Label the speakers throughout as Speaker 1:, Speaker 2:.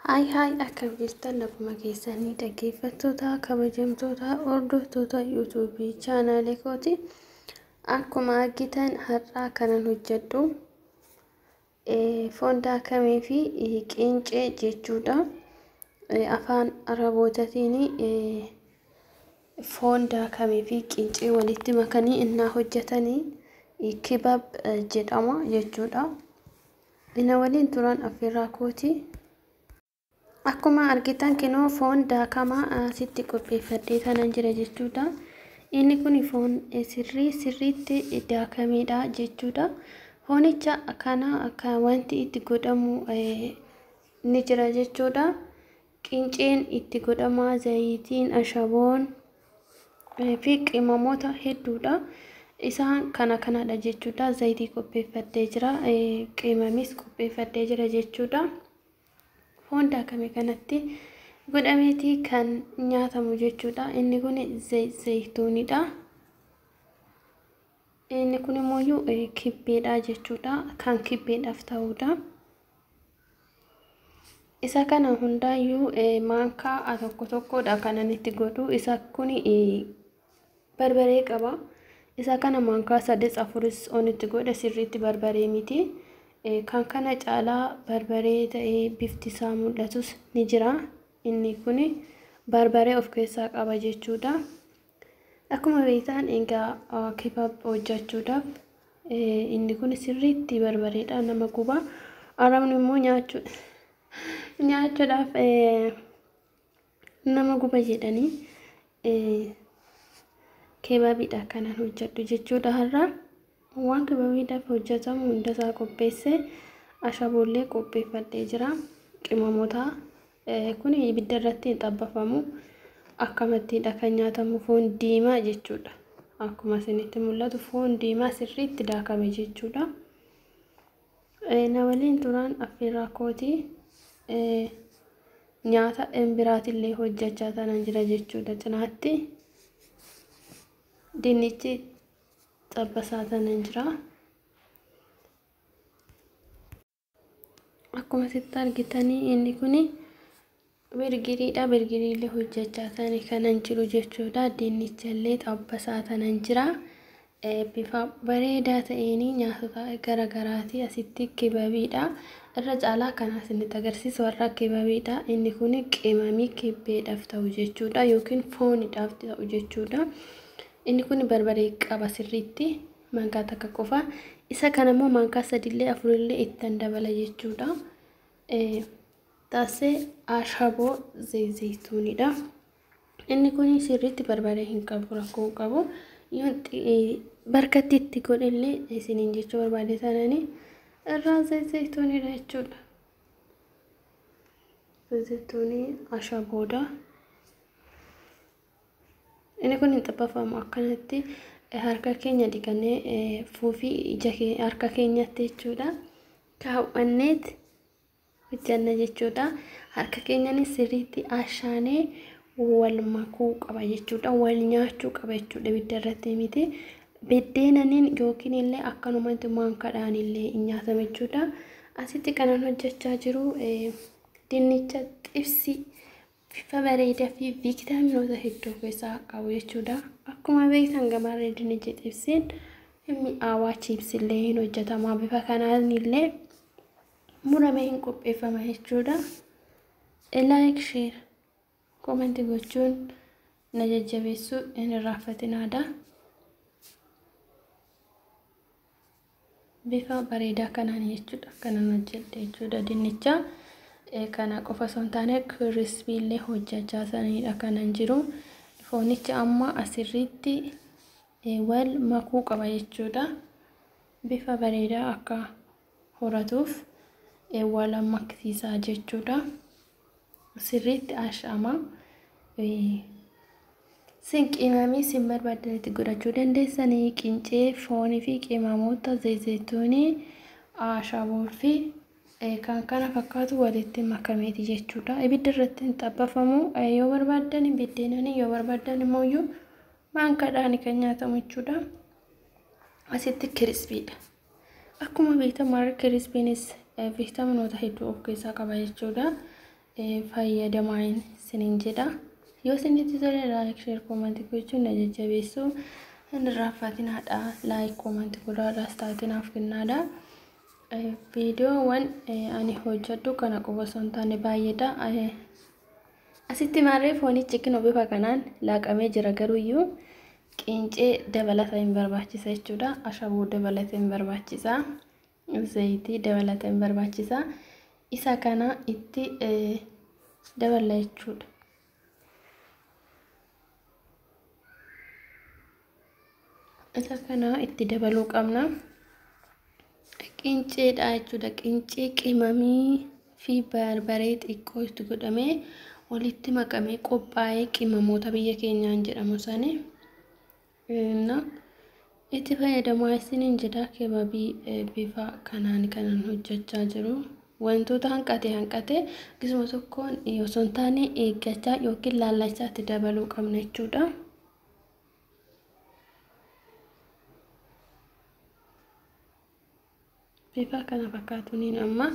Speaker 1: Hai akkam jirtan lakkuma keessanii dhaggeeffattoota kabajamtoota hordoftoota YouTube chaanaalee kooti. Akkuma argitan har'aa kanan hojjedhu foon daakamee fi qincee jechuudha. Afaan Arabootaatiin foon daakamee fi qincee walitti makanii innaa hojjetanii kibab jedhama jechuudha. Ina waliin turan affeerraa kooti. Akkuma argitan kinoo foon daakamaa sitti qopheeffadhee kanan jira jechuudha. Inni kun foon sirriitti daakameedha jechuudha. Foonicha kana akka wanti itti godhamu ni jira jechuudha. Qinceen itti godhama, zayitiin, ashaboon fi qimamoota hedduudha. Isaan kanadha jechuudha. Zayitii qopheeffadhee jira, qimamis qopheeffadhee jira jechuudha. Foon daakame kanatti godhameeti kan nyaatamu jechuudha. Inni kun zayituunidha. Inni kun immoo kibbeedha jechuudha. Kan kibbeedhaaf ta'udha. Isa kana hundaayyuu maankaa tokkodha kanan itti godhu. Isa kun barbaree qaba. Isa kana maankaa 3-4 on itti godha, sirriitti barbaree miti. Kan kana caalaa barbaree ta'ee bifti isaa mul'atus ni jira. Inni kun barbaree of keessaa qaba jechuudha. Akkuma beektan egaa kebab hojjechuudhaaf inni kun sirriitti barbareedha, nama guba. Arabni immoo nyaachuudhaaf nama guba jedhanii kebabiidha kanan hojjedhu jechuudha har'a. Waan kebabiidhaaf hojjetamu hundasaa qopheessee ashaboollee qopheeffadhee jira. Qimamoota kun ibidda irratti hin xabbafamu. Akkamittiidha kan nyaatamu foon diimaa jechuudha. Akkuma isinitti mul'atu foon diimaa sirriitti daakame jechuudha. Na waliin turan affeerraa kooti. Nyaata biraatillee hojjechaa tanan jira jechuudha. Cinaatti dinnichi xabbasaa tanan jira. Akkuma sitti argitanii inni kun birgiriidha. Birgiriillee hojjechaa tanan kanan jiru jechuudha. Dinnichallee xabbasaa tanan jira. Bifa bareedaa ta'een nyaatota garagaraati. Asitti kebabiidha. Irra caalaa kana isinitti agarsiisu warra kebabiidha. Inni kun qimamii kibbeedhaaf ta'u jechuudha, yookiin foonidhaaf ta'u jechuudha. Inni kun barbaree qaba sirriitti, maankaa takka qofa. Isa kana immoo maankaa 3-4 itti dabala jechuudha. Taasee ashaboo zayituunidha. Inni kun sirriitti barbaree hin qabu, rakkoo qabu. Barkatti itti godhallee isiniin jechuu barbaade sananii irraa zayituunidha jechuudha. Zayituunii ashaboodha. Inni kun hin xabbafamu. Akkanatti harka keenya dhiqannee fuufii ija harka keenyatti jechuudha kaawwanneet hojjanna jechuudha. Harka keenyanis sirriitti ashaanee wal makuu qaba jechuudha. Wal nyaachuu qaba jechuudha ibidda irratti miti. Biddeenaniin yookiin illee akkanumatti maankaadhaan illee nyaatama jechuudha. Asitti kanan hojjechaa jiru dinnicha xibsii bifa bareedaa fi viitaaminoota hedduu keessaa qabu jechuudha. Akkuma beektan gabaarree dinnicha xibsiin mi'aawaa chiipsillee hin hojjetama. Bifa kanaan illee muramee hin qopheeffama jechuudha. Like, share, comment gochuun na jajjabeessuu hin irraanfatinaadha. Bifa bareedaa kanaan jechuudha kanan hojjedhe jechuudha. Dinnicha kana qofa osoo hin taane kirispiillee hojjechaa sanidha kanan jiru. Foonicha amma asirriitti wal makuu qaba jechuudha. Bifa bareedaa akka horatuuf wal maksiisaa jechuudha. Sirriitti ashama. Sin qimamii sin barbaadanitti godhachuu dandeessanii qincee, foonii fi qimamoota zayituunii, ashaboo fi kan kana fakkaatu walitti makameeti jechuudha. Ibidda irratti hin xabbafamu. Yoo barbaadan biddeenanii, yoo barbaadan immoo maankaadhaan kan nyaatamu jechuudha. Asitti kirispiidha. Akkuma beektamu kirispiinis viitaaminoota hedduu of keessaa qaba jechuudha. fayyadamaa isiniin jedha. Yoo isinitti tole like share comment gochuun na jajjabeessu. Hin raaffatinaadha. Like comment godhaadhaas taatinaaf kennaadha. Viidiyoowwan ani hojjedhu kana qofa osoo hin taane baay'eedha. Asitti maarree foonichi kinoo bifa kanaan laaqamee jira garuuyyuu qincee dabalata hin barbaachisa jechuudha. Ashaboo dabalata hin barbaachisa. Zayitii dabalata hin barbaachisa. Isa kana itti dabala jechuudha. Isa kana itti dabaluu qabna. Qinceedha jechuudha. Qincee qimamii fi barbaree xiqqoo itti godhamee walitti makamee qophaa'ee qimamoota biyya keenyaan jedhamu sani. Itti fayyadamaa isiniin jedha. Kebabii bifa kanaan kanan hojjechaa jiru. Wantoota hanqate gisuma tokkoon osoo hin taane eeggachaa yookiin laallachaa itti dabaluu qabna jechuudha. Bifa kana fakkaatuun amma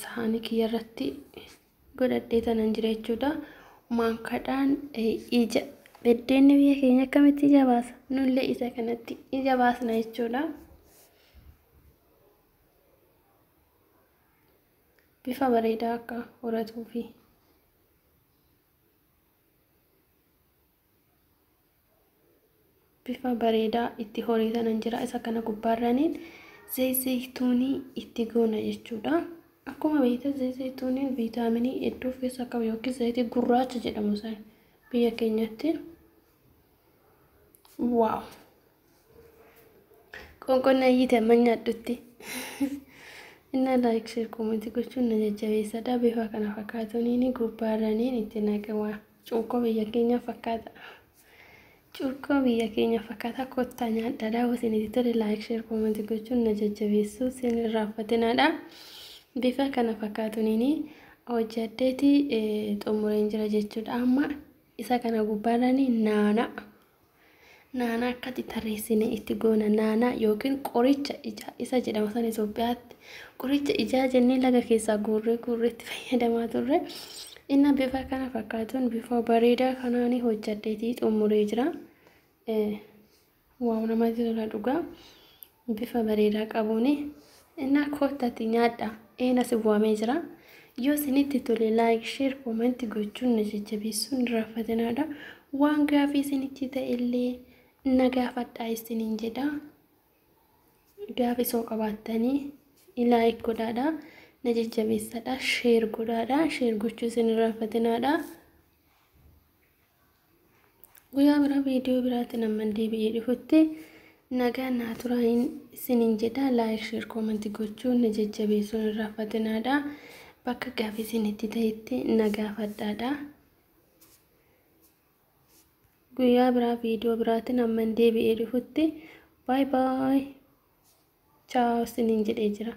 Speaker 1: saanii kiyya irratti godhadhee tanan jira jechuudha. Maankadhaan ija beddeenni biyya keenya akkamitti ija baasa? Nullee isa kanatti ija baasna jechuudha. Bifa bareedaa akka horatuu fi bifa bareedaa itti horii tanan jira. Isa kana gubbaarraniin zayituunii itti goona jechuudha. Akkuma beektan zayituuniin viitaaminii hedduu of keessaa qaba yookiin zayitii gurraacha jedhamu san biyya keenyatti. Wow! Qonqonna iyyite manyaadhutti. Inna like share comment gochuun na jajjabeessadha. Bifa kana fakkaatuun gubbaarraniin itti naqama. Cuukkoo biyya keenya fakkaata. Cuukkoo biyya keenya fakkaata. Kottaa nyaadhaadha. Wasinitti tole like share comment gochuun na jajjabeessu sin irraanfatinaadha. Bifa kana fakkaatuun hojjadheeti xumureen jira jechuudha. Amma isa kana gubbaarraniin naana akkati tarreessine itti goona. Naana yookiin qoricha ijaa isa jedhama san Itoophiyaatti. Qoricha ijaa jennee laga keessaa guurree itti fayyadamaa turre. Inna bifa kana fakkaatuun bifa bareedaa kanaan hojjadheeti xumuree jira. Waaw namatti tola dhugaa. Bifa bareedaa qabuun inna kottatti nyaadha. Eena si bu'amee jira. Yoo isinitti tole like share comment gochuun na jajjabeessuun hin irraanfatinaadha. Waan gaafii isinitti ta'ellee na gaafadhaa isiniin jedha. Gaafii soo qabaattanii like godhaadha. Na jajjabeessadha. Share godhaadha. Share gochuu isin hin irraanfatinaadha. Guyyaa biraa viidiyoo biraatiin amman deebi'ee dhufutti nagaa naa turaan isiniin jedha. Like share comment gochuun na jajjabeessuun hin irraanfatinaadha. Bakka gaafii isinitti ta'etti na gaafadhaadha. Guyyaa biraa viidiyoo biraatiin amman deebi'ee dhufutti bye bye. Ciao isiniin jedhee jira.